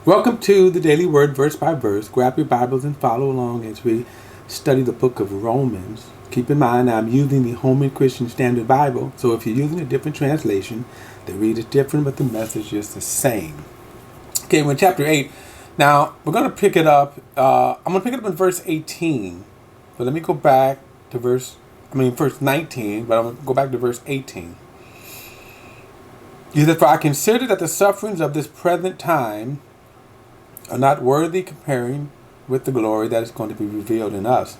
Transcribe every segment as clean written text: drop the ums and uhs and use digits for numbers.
Welcome to the Daily Word, verse by verse. Grab your Bibles and follow along as we study the book of Romans. Keep in mind, I'm using the Holman Christian Standard Bible, so if you're using a different translation, the read is different, but the message is the same. Okay, we're in chapter 8. Now, we're going to pick it up. I'm going to pick it up in verse 18. But let me go back to verse 19, but I'm going to go back to verse 18. He said, "For I consider that the sufferings of this present time are not worthy comparing with the glory that is going to be revealed in us."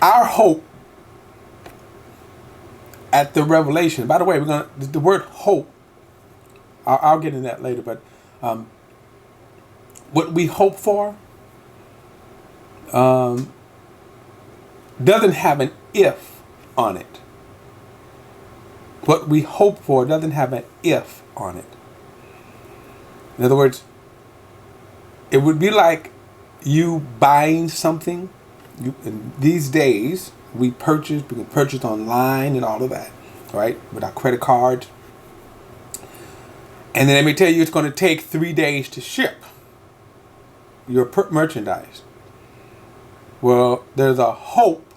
Our hope at the revelation. By the way, the word hope. I'll get into that later, but what we hope for doesn't have an if on it. What we hope for doesn't have an if on it. In other words, it would be like you buying something. In these days, we can purchase online and all of that, right? With our credit cards. And then let me tell you, it's going to take 3 days to ship your merchandise. Well, there's a hope,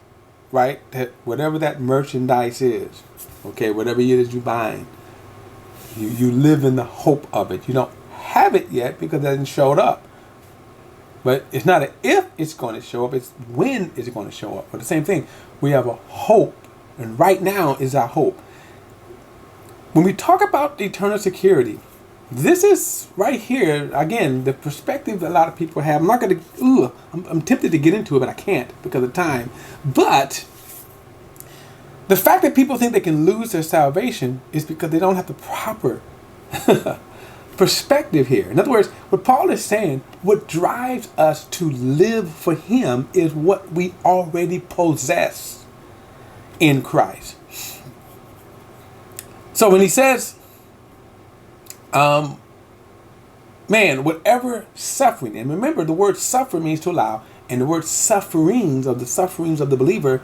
right, that whatever that merchandise is, okay, whatever it is you're buying, you live in the hope of it. You don't have it yet because it hasn't showed up. But it's not an if it's going to show up, it's when is it going to show up. But the same thing, we have a hope, and right now is our hope. When we talk about eternal security, this is right here, again, the perspective that a lot of people have. I'm tempted to get into it, but I can't because of time. But the fact that people think they can lose their salvation is because they don't have the proper perspective here. In other words, what Paul is saying, what drives us to live for him is what we already possess in Christ. So when he says, whatever suffering, and remember the word suffer means to allow, and the word sufferings of the believer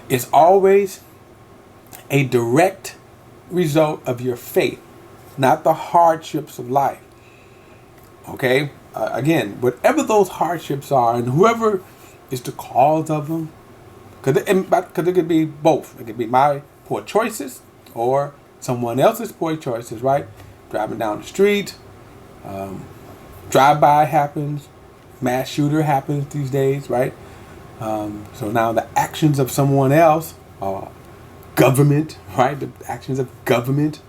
is always a direct result of your faith, not the hardships of life. Okay? Again, whatever those hardships are, and whoever is the cause of them, because it could be both. It could be my poor choices or someone else's poor choices, right? Driving down the street, drive-by happens, mass shooter happens these days, right? So now the actions of someone else, government, right? The actions of government.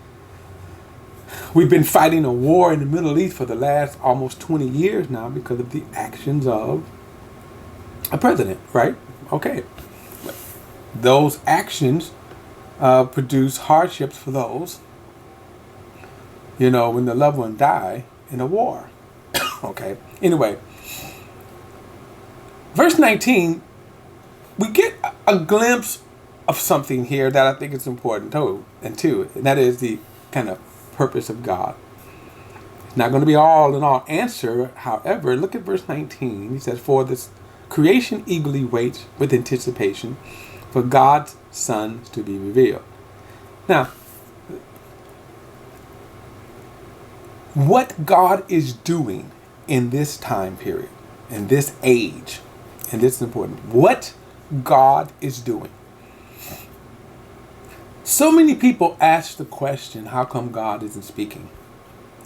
We've been fighting a war in the Middle East for the last almost 20 years now because of the actions of a president, right? Okay. Those actions produce hardships for those, when the loved one die in a war. Okay. Anyway, verse 19, we get a glimpse of something here that I think is important too, and that is the kind of purpose of God. It's not going to be all in all answer. However, look at verse 19. He says, "For this creation eagerly waits with anticipation for God's sons to be revealed." Now, what God is doing in this time period, in this age, and this is important, what God is doing. So many people ask the question, how come God isn't speaking?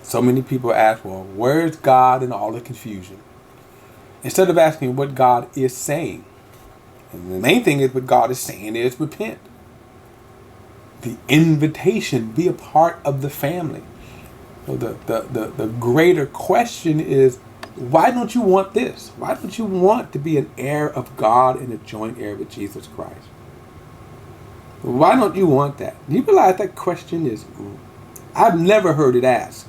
So many people ask, well, where's God in all the confusion? Instead of asking what God is saying. And the main thing is what God is saying is repent. The invitation, be a part of the family. So the greater question is, why don't you want this? Why don't you want to be an heir of God and a joint heir with Jesus Christ? Why don't you want that? Do you realize that question is, I've never heard it asked.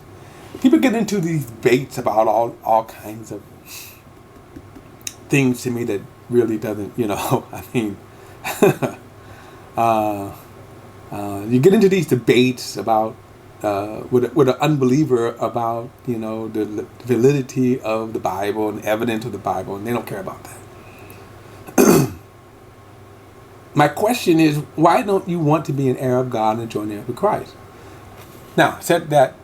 People get into these debates about all kinds of things to me that really doesn't, you get into these debates about, with an unbeliever about, the validity of the Bible and evidence of the Bible, and they don't care about that. My question is, why don't you want to be an heir of God and a joint heir with Christ? Now, I said that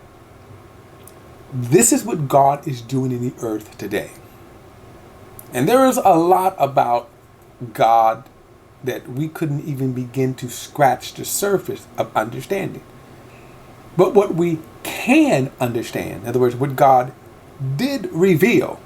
This is what God is doing in the earth today. And there is a lot about God that we couldn't even begin to scratch the surface of understanding. But what we can understand, in other words, what God did reveal,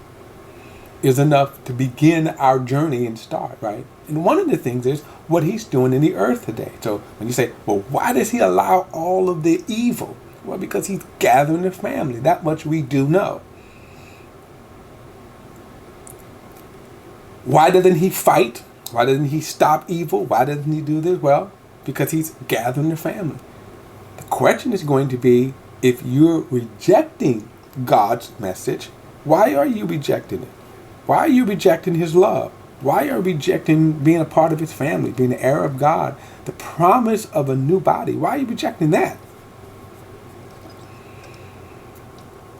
is enough to begin our journey and start, right? And one of the things is what he's doing in the earth today. So when you say, well, why does he allow all of the evil? Well, because he's gathering the family. That much we do know. Why doesn't he fight? Why doesn't he stop evil? Why doesn't he do this? Well, because he's gathering the family. The question is going to be, if you're rejecting God's message, why are you rejecting it? Why are you rejecting his love? Why are you rejecting being a part of his family, being the heir of God, the promise of a new body? Why are you rejecting that?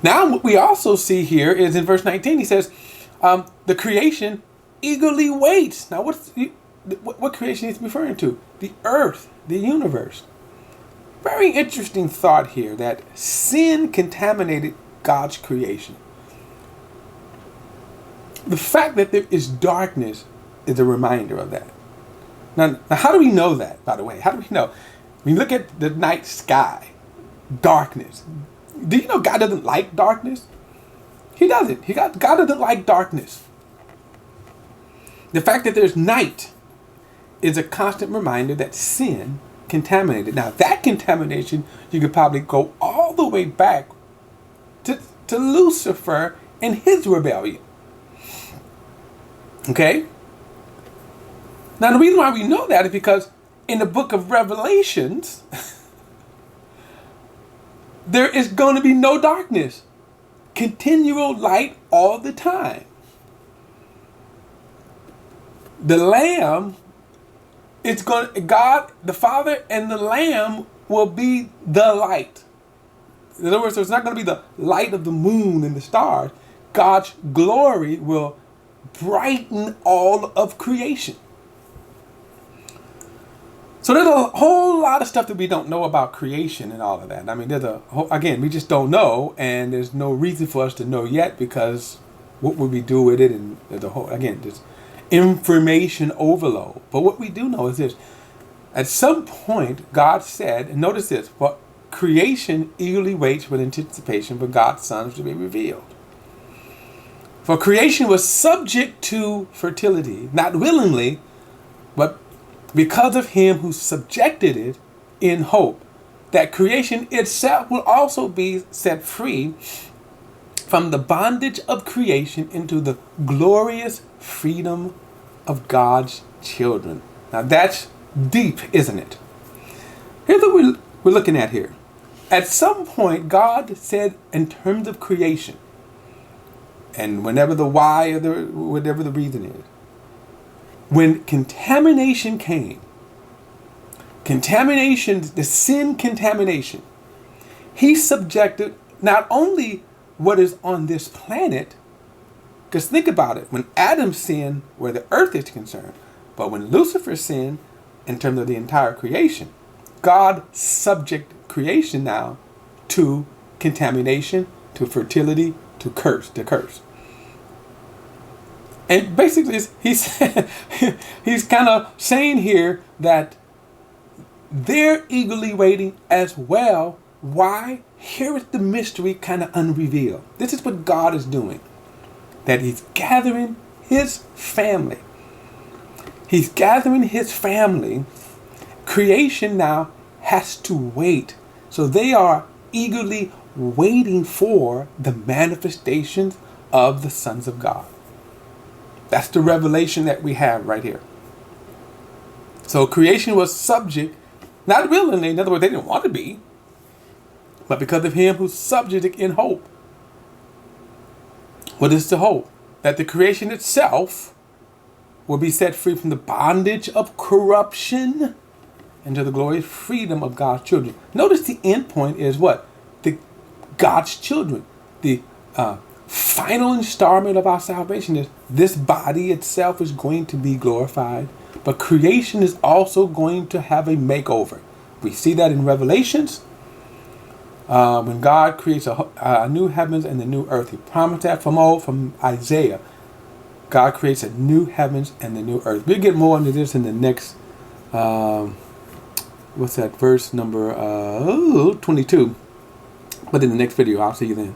Now, what we also see here is in verse 19, he says, the creation eagerly waits. Now, what creation is he referring to? The earth, the universe. Very interesting thought here that sin contaminated God's creation. The fact that there is darkness is a reminder of that. Now, how do we know that, by the way? How do we know? When you look at the night sky, darkness. Do you know God doesn't like darkness? He doesn't. God doesn't like darkness. The fact that there's night is a constant reminder that sin contaminated. Now, that contamination, you could probably go all the way back to Lucifer and his rebellion. Okay? Now, the reason why we know that is because in the book of Revelations, there is going to be no darkness. Continual light all the time. The Lamb, God, the Father, and the Lamb will be the light. In other words, so it's not going to be the light of the moon and the stars. God's glory will brighten all of creation. So there's a whole lot of stuff that we don't know about creation and all of that. I mean, again, we just don't know, and there's no reason for us to know yet, because what would we do with it? And there's there's information overload. But what we do know is this. At some point, God said, and notice this, for creation eagerly waits with anticipation for God's sons to be revealed. For creation was subject to fertility, not willingly, but because of him who subjected it, in hope that creation itself will also be set free from the bondage of creation into the glorious freedom of God's children. Now that's deep, isn't it? Here's what we're looking at here. At some point, God said in terms of creation, and whenever the why or whatever the reason is, when contamination came, the sin contamination, he subjected not only what is on this planet, because think about it, when Adam sinned where the earth is concerned, but when Lucifer sinned in terms of the entire creation, God subject creation now to contamination, to fertility, to curse. And basically, he's kind of saying here that they're eagerly waiting as well. Why? Here is the mystery kind of unrevealed. This is what God is doing. That he's gathering his family. He's gathering his family. Creation now has to wait. So they are eagerly waiting for the manifestations of the sons of God. That's the revelation that we have right here. So creation was subject, not willingly, in other words, they didn't want to be, but because of him who's subject in hope. What is the hope? That the creation itself will be set free from the bondage of corruption into the glorious freedom of God's children. Notice the end point is what? God's children. The final installment of our salvation is this body itself is going to be glorified, but creation is also going to have a makeover. We see that in Revelations. when God creates a new heavens and the new earth. He promised that from Isaiah. God creates a new heavens and the new earth. We'll get more into this in the next, what's that, verse number 22. But in the next video, I'll see you then.